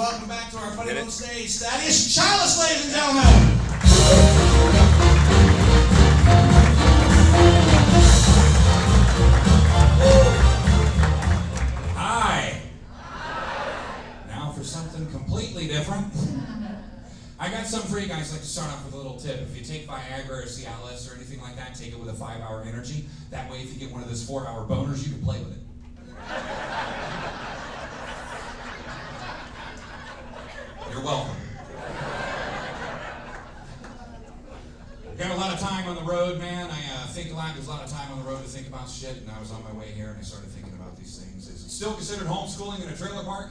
welcome back to our funny little stage, Thaddeus Challis, ladies and gentlemen. Hi. Now for something completely different. I got something for you guys. I'd like to start off with a little tip. If you take Viagra or Cialis or anything like that, take it with a 5-hour energy. That way, if you get one of those 4-hour boners, you can play with it. You're welcome. Got a lot of time on the road, man. I think a lot. There's a lot of time on the road to think about shit, and I was on my way here, and I started thinking about these things. Is it still considered homeschooling in a trailer park?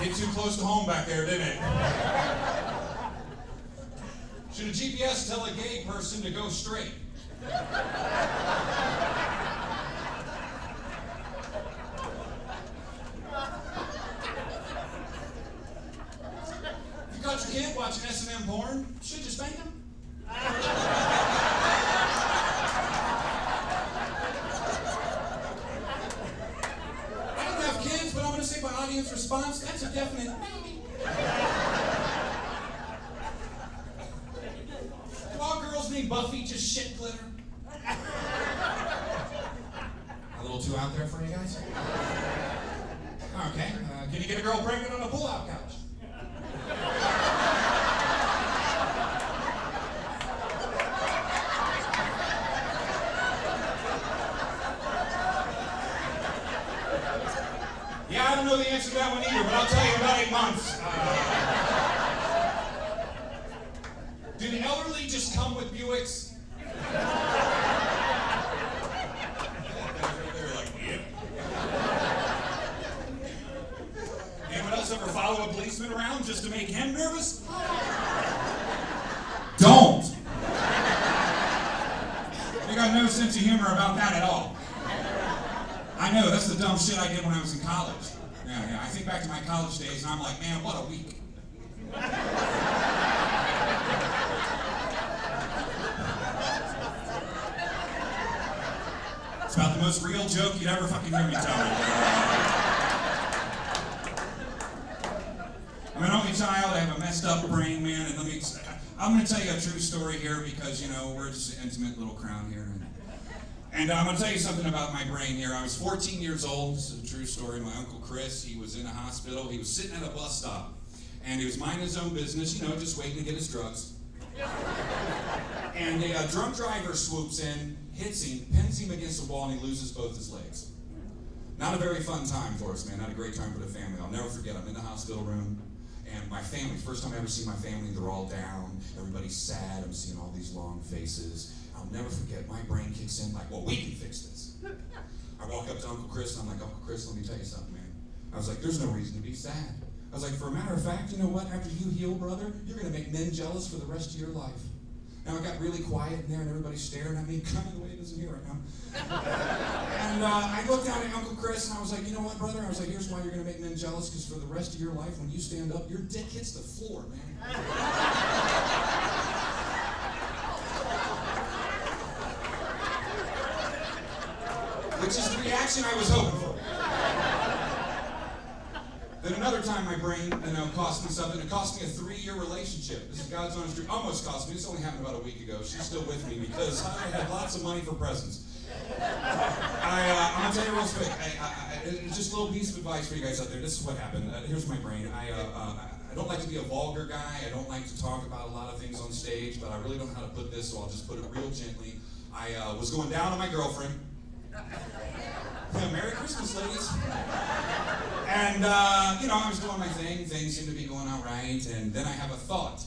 Hit too close to home back there, didn't it? Should a GPS tell a gay person to go straight? If you caught your kid watching S&M porn, should you spank him? My audience response, that's a definite maybe. Do all girls named Buffy just shit glitter? A little too out there for you guys? Okay, can you get a girl pregnant on a pull-out couch? Yeah, I don't know the answer to that one either, but I'll tell you in about 8 months. Do the elderly just come with Buicks? They're like, yep. Anyone else ever follow a policeman around just to make him nervous? Don't. You got no sense of humor about that at all. I know, that's the dumb shit I did when I was in college. Yeah, I think back to my college days and I'm like, man, what a week. It's about the most real joke you'd ever fucking hear me tell me. I'm an only child, I have a messed up brain, man, and I'm gonna tell you a true story here because, you know, we're just an intimate little crowd here. And I'm going to tell you something about my brain here. I was 14 years old. This is a true story. My Uncle Chris, he was in a hospital. He was sitting at a bus stop. And he was minding his own business, you know, just waiting to get his drugs. And a drunk driver swoops in, hits him, pins him against the wall, and he loses both his legs. Not a very fun time for us, man. Not a great time for the family. I'll never forget. I'm in the hospital room. And my family, first time I ever see my family, they're all down. Everybody's sad. I'm seeing all these long faces. I'll never forget, my brain kicks in like, well, we can fix this. I walk up to Uncle Chris and I'm like, Uncle Chris, let me tell you something, man. I was like, there's no reason to be sad. I was like, for a matter of fact, you know what? After you heal, brother, you're going to make men jealous for the rest of your life. Now, it got really quiet in there and everybody's staring at me, kind of the way it is in here right now. And I looked down at Uncle Chris and I was like, you know what, brother? I was like, here's why you're going to make men jealous, because for the rest of your life, when you stand up, your dick hits the floor, man. Which is the reaction I was hoping for. Then another time my brain, you know, cost me something. It cost me a 3-year relationship. This is God's honest truth. Almost cost me. This only happened about a week ago. She's still with me because I had lots of money for presents. I'm going to tell you real quick. Just a little piece of advice for you guys out there. This is what happened. Here's my brain. I don't like to be a vulgar guy. I don't like to talk about a lot of things on stage, but I really don't know how to put this, so I'll just put it real gently. I was going down on my girlfriend. Yeah, Merry Christmas, ladies. And, you know, I was doing my thing. Things seemed to be going all right. And then I have a thought.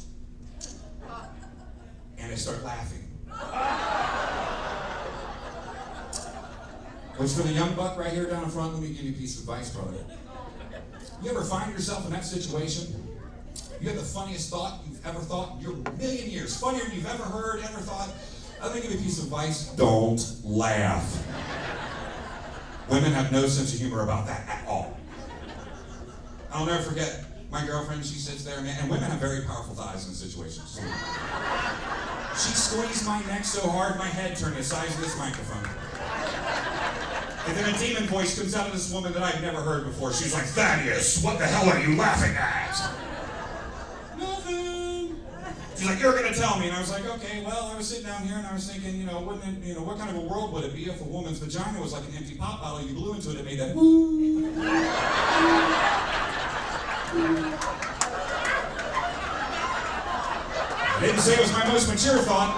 And I start laughing. Which for the young buck right here down in front, let me give you a piece of advice, brother. You ever find yourself in that situation? You have the funniest thought you've ever thought in your million years. Funnier than you've ever heard, ever thought. Let me give you a piece of advice. Don't laugh. Women have no sense of humor about that at all. I'll never forget my girlfriend, she sits there, man, and women have very powerful thighs in situations. She squeezed my neck so hard, my head turned the size of this microphone. And then a demon voice comes out of this woman that I'd never heard before. She's like, Thaddeus, what the hell are you laughing at? Nothing. She's like, you're gonna tell me. And I was like, okay, well, I was sitting down here and I was thinking, wouldn't it, what kind of a world would it be if a woman's vagina was like an empty pop bottle, you blew into it, it made that woo. I didn't say it was my most mature thought.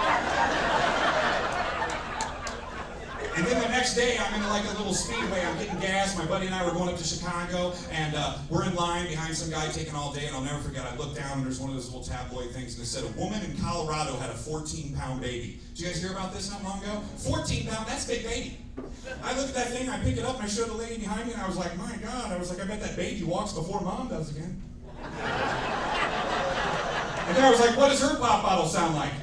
And then the next day, I'm in like a little speedway, I'm getting gas, my buddy and I were going up to Chicago, and we're in line behind some guy taking all day, and I'll never forget, I looked down and there's one of those little tabloid things, and it said, a woman in Colorado had a 14-pound baby. Did you guys hear about this not long ago? 14 pound, that's a big baby. I look at that thing, I pick it up, and I show the lady behind me, and I was like, my God, I bet that baby walks before mom does again. And then I was like, what does her pop bottle sound like?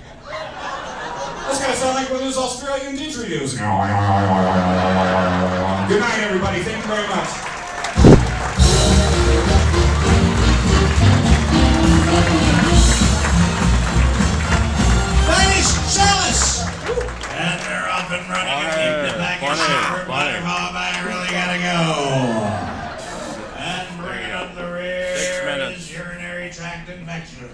That's gotta sound like one of those Australian didgeridoos. Good night, everybody. Thank you very much. Thaddeus Challis! And they're up and running and keep the back of super butter mom. I really gotta go. And bringing up the rear is urinary tract infection.